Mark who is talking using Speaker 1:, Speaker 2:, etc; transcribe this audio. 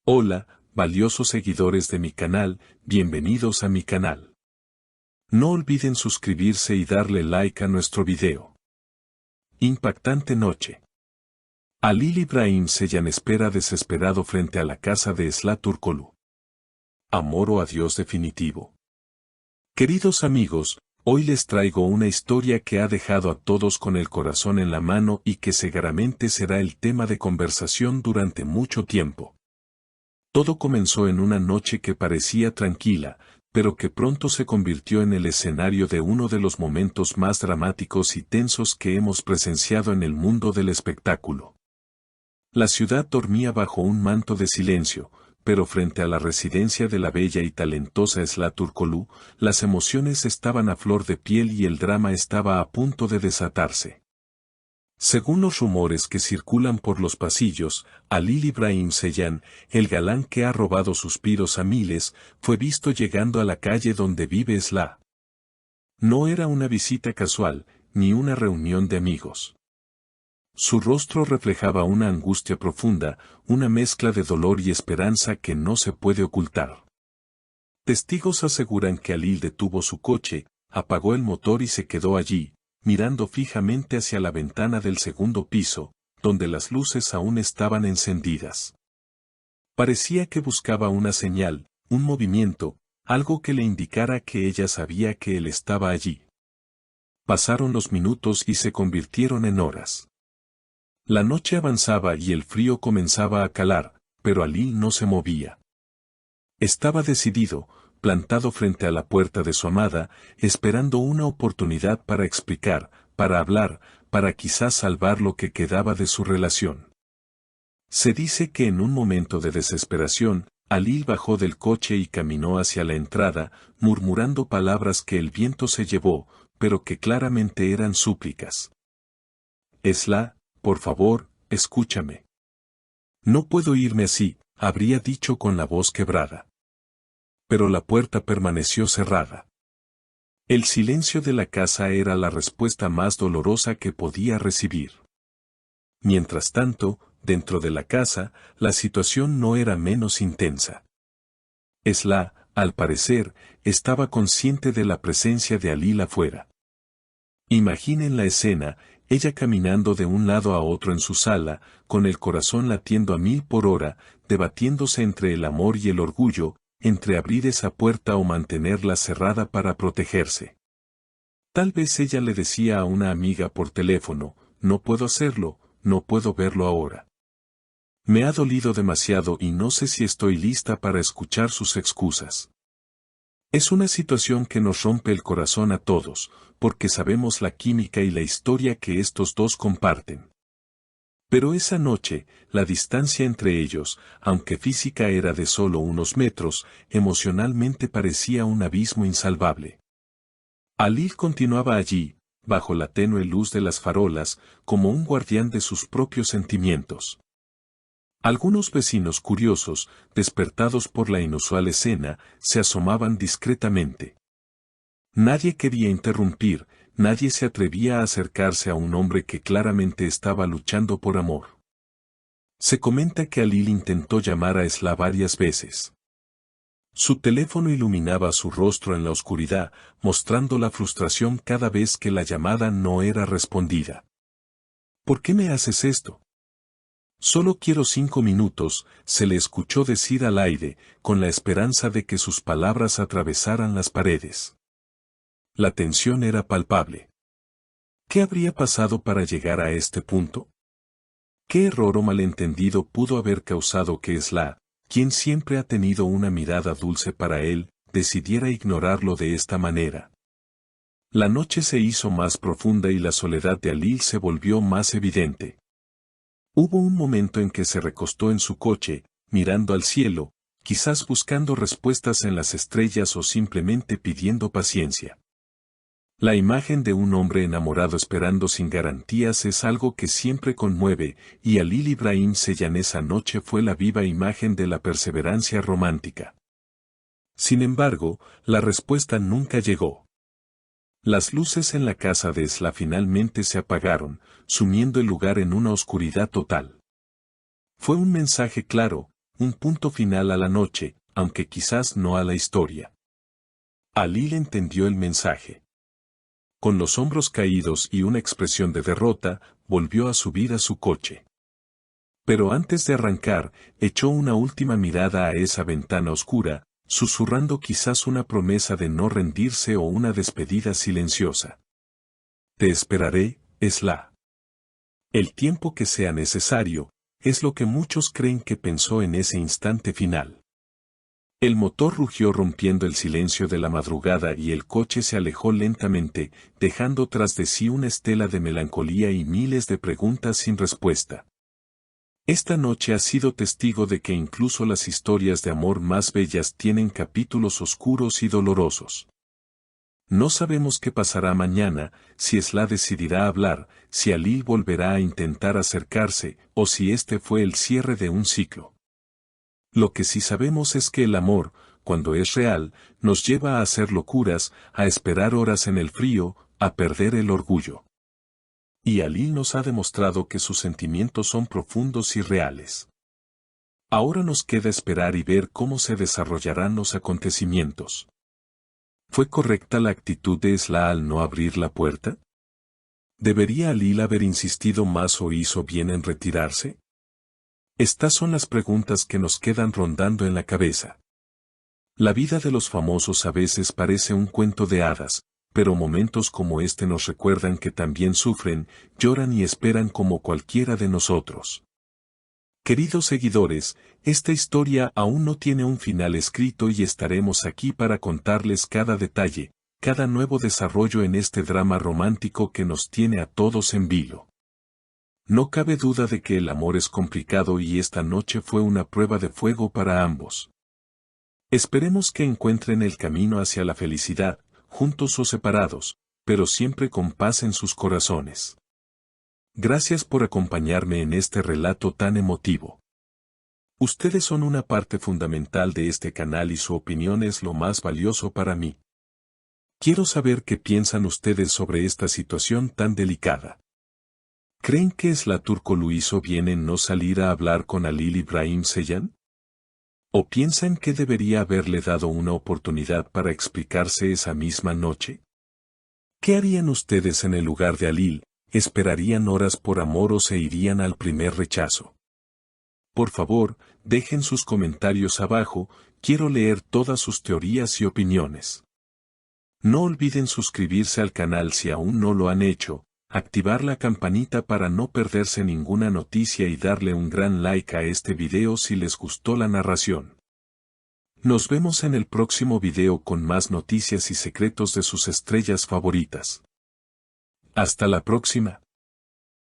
Speaker 1: Hola, valiosos seguidores de mi canal, bienvenidos a mi canal. No olviden suscribirse y darle like a nuestro video. Impactante noche. Halil İbrahim Ceylan espera desesperado frente a la casa de Esla Turkoglu. Amor o adiós definitivo. Queridos amigos, hoy les traigo una historia que ha dejado a todos con el corazón en la mano y que seguramente será el tema de conversación durante mucho tiempo. Todo comenzó en una noche que parecía tranquila, pero que pronto se convirtió en el escenario de uno de los momentos más dramáticos y tensos que hemos presenciado en el mundo del espectáculo. La ciudad dormía bajo un manto de silencio, pero frente a la residencia de la bella y talentosa Esla Turkoglu, las emociones estaban a flor de piel y el drama estaba a punto de desatarse. Según los rumores que circulan por los pasillos, Halil İbrahim Ceylan, el galán que ha robado suspiros a miles, fue visto llegando a la calle donde vive Esla. No era una visita casual, ni una reunión de amigos. Su rostro reflejaba una angustia profunda, una mezcla de dolor y esperanza que no se puede ocultar. Testigos aseguran que Halil detuvo su coche, apagó el motor y se quedó allí, mirando fijamente hacia la ventana del segundo piso, donde las luces aún estaban encendidas. Parecía que buscaba una señal, un movimiento, algo que le indicara que ella sabía que él estaba allí. Pasaron los minutos y se convirtieron en horas. La noche avanzaba y el frío comenzaba a calar, pero Halil no se movía. Estaba decidido, plantado frente a la puerta de su amada, esperando una oportunidad para explicar, para hablar, para quizás salvar lo que quedaba de su relación. Se dice que en un momento de desesperación, Halil bajó del coche y caminó hacia la entrada, murmurando palabras que el viento se llevó, pero que claramente eran súplicas. Esla, por favor, escúchame. No puedo irme así, habría dicho con la voz quebrada. Pero la puerta permaneció cerrada. El silencio de la casa era la respuesta más dolorosa que podía recibir. Mientras tanto, dentro de la casa, la situación no era menos intensa. Esla, al parecer, estaba consciente de la presencia de Halil afuera. Imaginen la escena, ella caminando de un lado a otro en su sala, con el corazón latiendo a 1000 por hora, debatiéndose entre el amor y el orgullo, entre abrir esa puerta o mantenerla cerrada para protegerse. Tal vez ella le decía a una amiga por teléfono, no puedo hacerlo, no puedo verlo ahora. Me ha dolido demasiado y no sé si estoy lista para escuchar sus excusas. Es una situación que nos rompe el corazón a todos, porque sabemos la química y la historia que estos dos comparten. Pero esa noche, la distancia entre ellos, aunque física era de solo unos metros, emocionalmente parecía un abismo insalvable. Halil continuaba allí, bajo la tenue luz de las farolas, como un guardián de sus propios sentimientos. Algunos vecinos curiosos, despertados por la inusual escena, se asomaban discretamente. Nadie quería interrumpir, nadie se atrevía a acercarse a un hombre que claramente estaba luchando por amor. Se comenta que Halil intentó llamar a Esla varias veces. Su teléfono iluminaba su rostro en la oscuridad, mostrando la frustración cada vez que la llamada no era respondida. ¿Por qué me haces esto? Solo quiero 5 minutos, se le escuchó decir al aire, con la esperanza de que sus palabras atravesaran las paredes. La tensión era palpable. ¿Qué habría pasado para llegar a este punto? ¿Qué error o malentendido pudo haber causado que Esla, quien siempre ha tenido una mirada dulce para él, decidiera ignorarlo de esta manera? La noche se hizo más profunda y la soledad de Halil se volvió más evidente. Hubo un momento en que se recostó en su coche, mirando al cielo, quizás buscando respuestas en las estrellas o simplemente pidiendo paciencia. La imagen de un hombre enamorado esperando sin garantías es algo que siempre conmueve, y Halil İbrahim Ceylan esa noche fue la viva imagen de la perseverancia romántica. Sin embargo, la respuesta nunca llegó. Las luces en la casa de Esla finalmente se apagaron, sumiendo el lugar en una oscuridad total. Fue un mensaje claro, un punto final a la noche, aunque quizás no a la historia. Alil entendió el mensaje. Con los hombros caídos y una expresión de derrota, volvió a subir a su coche. Pero antes de arrancar, echó una última mirada a esa ventana oscura, susurrando quizás una promesa de no rendirse o una despedida silenciosa. Te esperaré, Esla. El tiempo que sea necesario, es lo que muchos creen que pensó en ese instante final. El motor rugió rompiendo el silencio de la madrugada y el coche se alejó lentamente, dejando tras de sí una estela de melancolía y miles de preguntas sin respuesta. Esta noche ha sido testigo de que incluso las historias de amor más bellas tienen capítulos oscuros y dolorosos. No sabemos qué pasará mañana, si Esla decidirá hablar, si Alil volverá a intentar acercarse, o si este fue el cierre de un ciclo. Lo que sí sabemos es que el amor, cuando es real, nos lleva a hacer locuras, a esperar horas en el frío, a perder el orgullo. Y Alil nos ha demostrado que sus sentimientos son profundos y reales. Ahora nos queda esperar y ver cómo se desarrollarán los acontecimientos. ¿Fue correcta la actitud de Esla al no abrir la puerta? ¿Debería Alil haber insistido más o hizo bien en retirarse? Estas son las preguntas que nos quedan rondando en la cabeza. La vida de los famosos a veces parece un cuento de hadas, pero momentos como este nos recuerdan que también sufren, lloran y esperan como cualquiera de nosotros. Queridos seguidores, esta historia aún no tiene un final escrito y estaremos aquí para contarles cada detalle, cada nuevo desarrollo en este drama romántico que nos tiene a todos en vilo. No cabe duda de que el amor es complicado y esta noche fue una prueba de fuego para ambos. Esperemos que encuentren el camino hacia la felicidad, juntos o separados, pero siempre con paz en sus corazones. Gracias por acompañarme en este relato tan emotivo. Ustedes son una parte fundamental de este canal y su opinión es lo más valioso para mí. Quiero saber qué piensan ustedes sobre esta situación tan delicada. ¿Creen que Esla Turco lo hizo bien en no salir a hablar con Alil Ibrahim Ceylan? ¿O piensan que debería haberle dado una oportunidad para explicarse esa misma noche? ¿Qué harían ustedes en el lugar de Alil? ¿Esperarían horas por amor o se irían al primer rechazo? Por favor, dejen sus comentarios abajo, quiero leer todas sus teorías y opiniones. No olviden suscribirse al canal si aún no lo han hecho, activar la campanita para no perderse ninguna noticia y darle un gran like a este video si les gustó la narración. Nos vemos en el próximo video con más noticias y secretos de sus estrellas favoritas. Hasta la próxima.